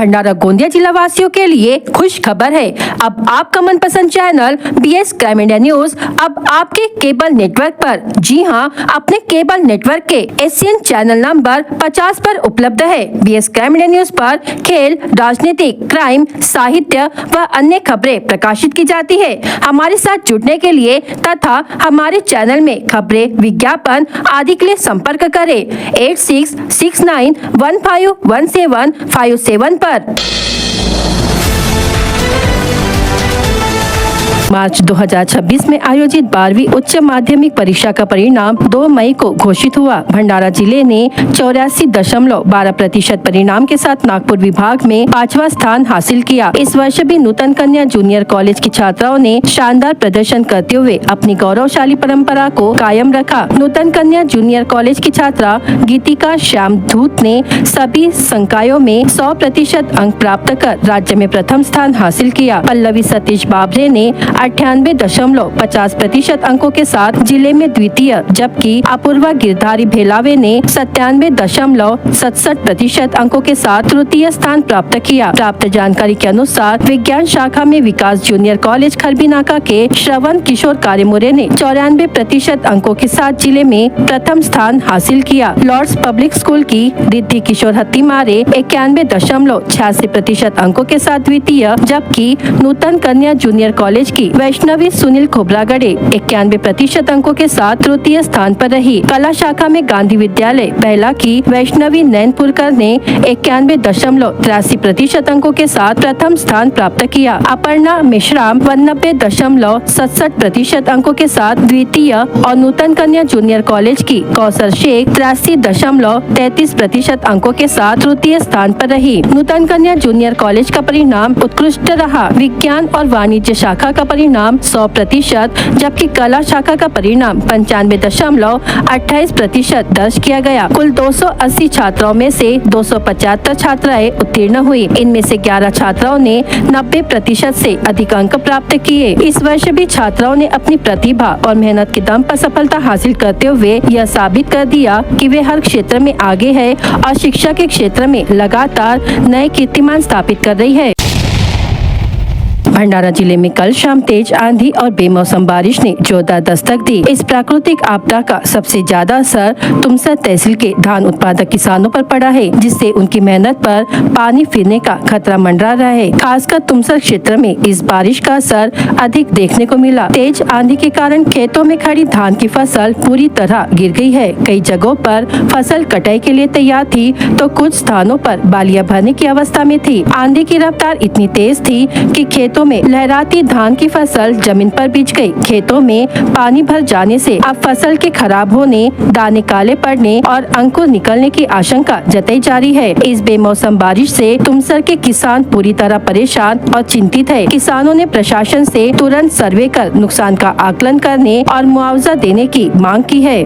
भंडारा गोंदिया जिला वासियों के लिए खुश खबर है। अब आपका मनपसंद channel BS crime India news अब आपके केबल नेटवर्क पर, जी हां, अपने केबल नेटवर्क के एशियन चैनल नंबर 50 पर उपलब्ध है। BS क्राइम इंडिया न्यूज पर खेल, राजनीतिक, क्राइम, साहित्य व अन्य खबरें प्रकाशित की जाती है। हमारे साथ जुड़ने के लिए तथा हमारे चैनल में खबरें, विज्ञापन आदि के लिए संपर्क करें 8669151757 पर। मार्च 2026 में आयोजित 12वीं उच्च माध्यमिक परीक्षा का परिणाम 2 मई को घोषित हुआ। भंडारा जिले ने 84.12% परिणाम के साथ नागपुर विभाग में 5वां स्थान हासिल किया। इस वर्ष भी नूतन कन्या जूनियर कॉलेज की छात्राओं ने शानदार प्रदर्शन करते हुए अपनी गौरवशाली परंपरा को कायम रखा। नूतन कन्या जूनियर कॉलेज की छात्रा गीतिका श्याम धूत ने सभी संकायों में 100% अंक प्राप्त कर राज्य में प्रथम स्थान हासिल किया। पल्लवी सतीश बाबरे ने 98.50% अंकों के साथ जिले में द्वितीय, जबकि अपूर्वा गिरधारी भेलावे ने 97.67% अंकों के साथ तृतीय स्थान प्राप्त किया। प्राप्त जानकारी के अनुसार विज्ञान शाखा में विकास जूनियर कॉलेज खरबीनाका के श्रवण किशोर कारेमुरे ने 94% अंकों के साथ जिले में प्रथम स्थान हासिल किया। लॉर्ड्स पब्लिक स्कूल की रिद्धि किशोर हत्तीमारे 91.86% अंकों के साथ द्वितीय, जबकि नूतन कन्या जूनियर कॉलेज की वैष्णवी सुनील खोबरागड़े 91% अंकों के साथ तृतीय स्थान पर रही। कला शाखा में गांधी विद्यालय बहला की वैष्णवी नैनपुरकर ने 91.83% अंकों के साथ प्रथम स्थान प्राप्त किया। अपर्णा मिश्राम 90.67% अंकों के साथ द्वितीय और नूतन कन्या जूनियर कॉलेज की कौसर शेख 83.33% अंकों के साथ तृतीय स्थान पर रही। नूतन कन्या जूनियर कॉलेज का परिणाम उत्कृष्ट रहा। विज्ञान और वाणिज्य शाखा का परिणाम 100%, जबकि कला शाखा का परिणाम 95.28% दर्ज किया गया। कुल 280 छात्राओं में से 275 छात्राएं उत्तीर्ण हुई। इनमें से 11 छात्राओं ने 90% से अधिक अंक प्राप्त किए। इस वर्ष भी छात्राओं ने अपनी प्रतिभा और मेहनत के दम पर सफलता हासिल करते हुए यह साबित कर दिया कि वे हर क्षेत्र में आगे है और शिक्षा के क्षेत्र में लगातार नए कीर्तिमान स्थापित कर रही है। भंडारा जिले में कल शाम तेज आंधी और बेमौसम बारिश ने जोरदार दस्तक दी। इस प्राकृतिक आपदा का सबसे ज्यादा असर तुमसर तहसील के धान उत्पादक किसानों पर पड़ा है, जिससे उनकी मेहनत पर पानी फिरने का खतरा मंडरा रहा है। खासकर तुमसर क्षेत्र में इस बारिश का असर अधिक देखने को मिला। तेज आंधी के कारण खेतों में खड़ी धान की फसल पूरी तरह गिर गई है। कई जगहों पर फसल कटाई के लिए तैयार थी तो कुछ स्थानों पर बालियां भरने की अवस्था में थी। आंधी की रफ्तार इतनी तेज थी कि खेतों में लहराती धान की फसल जमीन पर बिछ गई। खेतों में पानी भर जाने से अब फसल के खराब होने, दाने काले पड़ने और अंकुर निकलने की आशंका जताई जा रही है। इस बेमौसम बारिश से तुमसर के किसान पूरी तरह परेशान और चिंतित है। किसानों ने प्रशासन से तुरंत सर्वे कर नुकसान का आकलन करने और मुआवजा देने की मांग की है।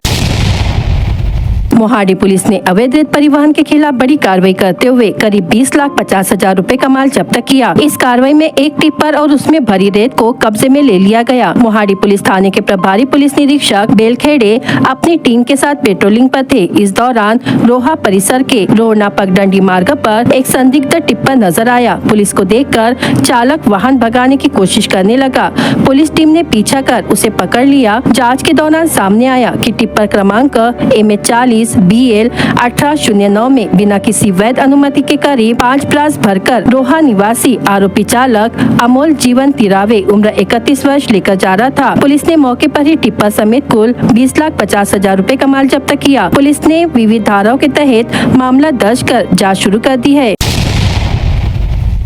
मोहाली पुलिस ने अवैध रेत परिवहन के खिलाफ बड़ी कार्रवाई करते हुए करीब 20,50,000 रुपए का माल जब्त किया। इस कार्रवाई में एक टिप्पर और उसमें भरी रेत को कब्जे में ले लिया गया। मोहाली पुलिस थाने के प्रभारी पुलिस निरीक्षक बेलखेड़े अपनी टीम के साथ पेट्रोलिंग पर थे। इस दौरान रोहा परिसर के रोहना पगडंडी मार्ग पर एक संदिग्ध टिप्पर नजर आया। पुलिस को देखकर चालक वाहन भगाने की कोशिश करने लगा। पुलिस टीम ने पीछा कर उसे पकड़ लिया। जाँच के दौरान सामने आया कि टिप्पर क्रमांक MH40 BL 1809 में बिना किसी वैध अनुमति के करीब 5 ब्रास भरकर रोहा निवासी आरोपी चालक अमोल जीवन तिरावे उम्र 31 वर्ष लेकर जा रहा था। पुलिस ने मौके पर ही टिप्पर समेत कुल 20,50,000 रुपए का माल जब्त किया। पुलिस ने विविध धाराओं के तहत मामला दर्ज कर जाँच शुरू कर दी है।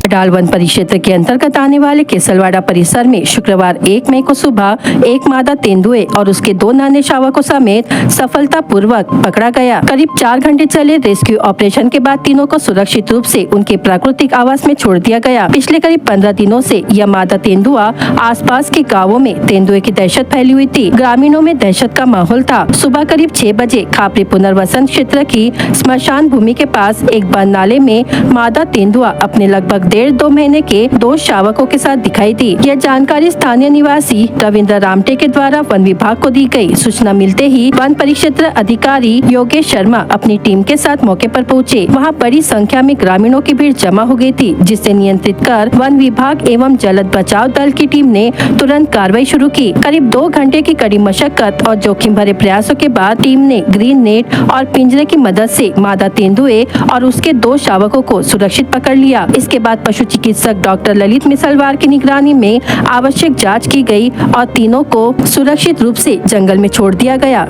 डाल वन परिक्षेत्र के अंतर्गत आने वाले केसलवाड़ा परिसर में शुक्रवार 1 मई को सुबह एक मादा तेंदुए और उसके 2 नन्हे शावकों समेत सफलतापूर्वक पकड़ा गया। करीब 4 घंटे चले रेस्क्यू ऑपरेशन के बाद तीनों को सुरक्षित रूप से उनके प्राकृतिक आवास में छोड़ दिया गया। पिछले करीब 15 दिनों से यह मादा तेंदुआ आसपास के गाँवों में तेंदुए की दहशत फैली हुई थी। ग्रामीणों में दहशत का माहौल था। सुबह करीब 6 बजे खापरी पुनर्वसन क्षेत्र की स्मशान भूमि के पास एक बंद नाले में मादा तेंदुआ अपने लगभग 1.5-2 महीने के 2 शावकों के साथ दिखाई दी। यह जानकारी स्थानीय निवासी रविंद्र रामटे के द्वारा वन विभाग को दी गई। सूचना मिलते ही वन परिक्षेत्र अधिकारी योगेश शर्मा अपनी टीम के साथ मौके पर पहुंचे। वहां बड़ी संख्या में ग्रामीणों की भीड़ जमा हो गई थी, जिसे नियंत्रित कर वन विभाग एवं जलद बचाव दल की टीम ने तुरंत कार्रवाई शुरू की। करीब 2 घंटे की कड़ी मशक्कत और जोखिम भरे प्रयासों के बाद टीम ने ग्रीन नेट और पिंजरे की मदद से मादा तेंदुए और उसके 2 शावकों को सुरक्षित पकड़ लिया। इसके बाद पशु चिकित्सक डॉक्टर ललित मिसलवार की निगरानी में आवश्यक जांच की गई और तीनों को सुरक्षित रूप से जंगल में छोड़ दिया गया।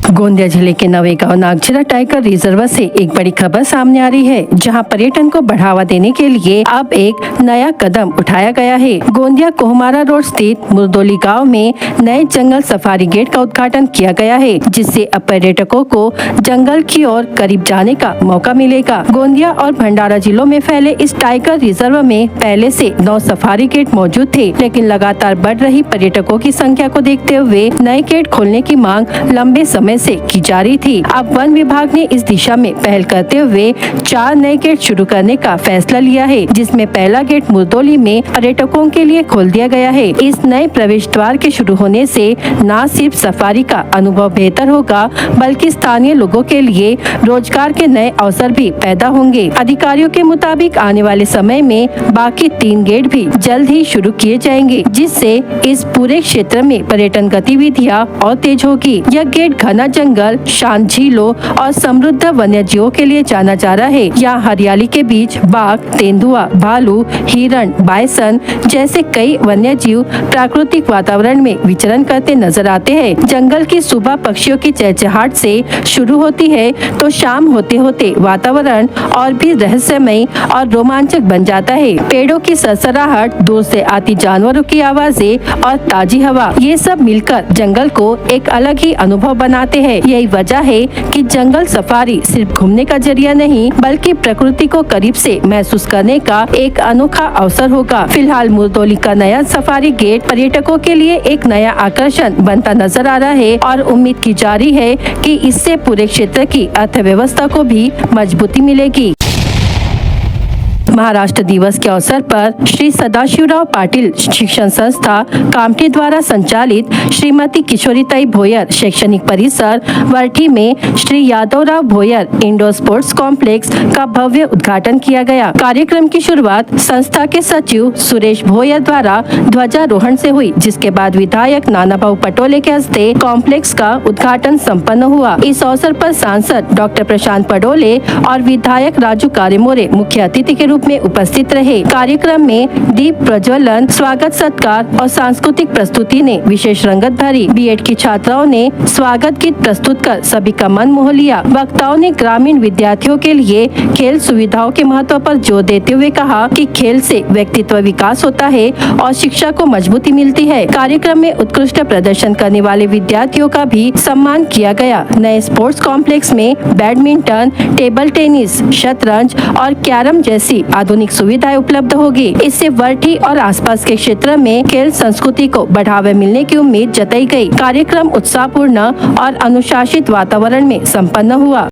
गोंदिया जिले के नवेगांव नागझिरा टाइगर रिजर्व से एक बड़ी खबर सामने आ रही है, जहां पर्यटन को बढ़ावा देने के लिए अब एक नया कदम उठाया गया है। गोंदिया कोहमारा रोड स्थित मुरदोली गांव में नए जंगल सफारी गेट का उद्घाटन किया गया है, जिससे अब पर्यटकों को जंगल की ओर करीब जाने का मौका मिलेगा। गोंदिया और भंडारा जिलों में फैले इस टाइगर रिजर्व में पहले से 9 सफारी गेट मौजूद थे, लेकिन लगातार बढ़ रही पर्यटकों की संख्या को देखते हुए नए गेट खोलने की मांग लंबे समय से की जा रही थी। अब वन विभाग ने इस दिशा में पहल करते हुए 4 नए गेट शुरू करने का फैसला लिया है, जिसमें पहला गेट मुरदोली में पर्यटकों के लिए खोल दिया गया है। इस नए प्रवेश द्वार के शुरू होने से न सिर्फ सफारी का अनुभव बेहतर होगा, बल्कि स्थानीय लोगों के लिए रोजगार के नए अवसर भी पैदा होंगे। अधिकारियों के मुताबिक आने वाले समय में बाकी 3 गेट भी जल्द ही शुरू किए जाएंगे, जिससे इस पूरे क्षेत्र में पर्यटन गतिविधियां और तेज होगी। यह गेट घना जंगल, शांत झीलों और समृद्ध वन्य जीवों के लिए जाना जा रहा है। यहाँ हरियाली के बीच बाघ, तेंदुआ, भालू, हिरण, बायसन जैसे कई वन्य जीव प्राकृतिक वातावरण में विचरण करते नजर आते हैं। जंगल की सुबह पक्षियों की चहचहाट से शुरू होती है, तो शाम होते होते वातावरण और भी रहस्यमय और रोमांचक बन जाता है। पेड़ों की सरसराहट, दूर से आती जानवरों की आवाजें और ताजी हवा, ये सब मिलकर जंगल को एक अलग ही अनुभव बनाते हैं। यही वजह है कि जंगल सफारी सिर्फ घूमने का जरिया नहीं, बल्कि प्रकृति को करीब से महसूस करने का एक अनोखा अवसर होगा। फिलहाल मुरदोली का नया सफारी गेट पर्यटकों के लिए एक नया आकर्षण बनता नजर आ रहा है और उम्मीद की जा रही है कि इससे पूरे क्षेत्र की अर्थव्यवस्था को भी मजबूती मिलेगी। महाराष्ट्र दिवस के अवसर पर श्री सदाशिवराव पाटिल शिक्षण संस्था कामठी द्वारा संचालित श्रीमती किशोरीताई भोयर शैक्षणिक परिसर वर्ठी में Shri Yadavrao Bhoyar indoor sports complex का भव्य उद्घाटन किया गया। कार्यक्रम की शुरुआत संस्था के सचिव सुरेश भोयर द्वारा ध्वजारोहण से हुई, जिसके बाद विधायक नानाभाऊ पटोले के हस्ते कॉम्प्लेक्स का उद्घाटन संपन्न हुआ। इस अवसर पर सांसद डॉक्टर प्रशांत पडोले और विधायक राजू कारेमोरे मुख्य अतिथि के रूप में उपस्थित रहे। कार्यक्रम में दीप प्रज्वलन, स्वागत सत्कार और सांस्कृतिक प्रस्तुति ने विशेष रंगत भरी। बीएड की छात्राओं ने स्वागत गीत प्रस्तुत कर सभी का मन मोह लिया। वक्ताओं ने ग्रामीण विद्यार्थियों के लिए खेल सुविधाओं के महत्व पर जोर देते हुए कहा कि खेल से व्यक्तित्व विकास होता है और शिक्षा को मजबूती मिलती है। कार्यक्रम में उत्कृष्ट प्रदर्शन करने वाले विद्यार्थियों का भी सम्मान किया गया। नए स्पोर्ट्स कॉम्प्लेक्स में बैडमिंटन, टेबल टेनिस, शतरंज और कैरम जैसी आधुनिक सुविधाएं उपलब्ध होगी। इससे वर्ठी और आसपास के क्षेत्र में खेल संस्कृति को बढ़ावा मिलने की उम्मीद जताई गई। कार्यक्रम उत्साहपूर्ण और अनुशासित वातावरण में संपन्न हुआ।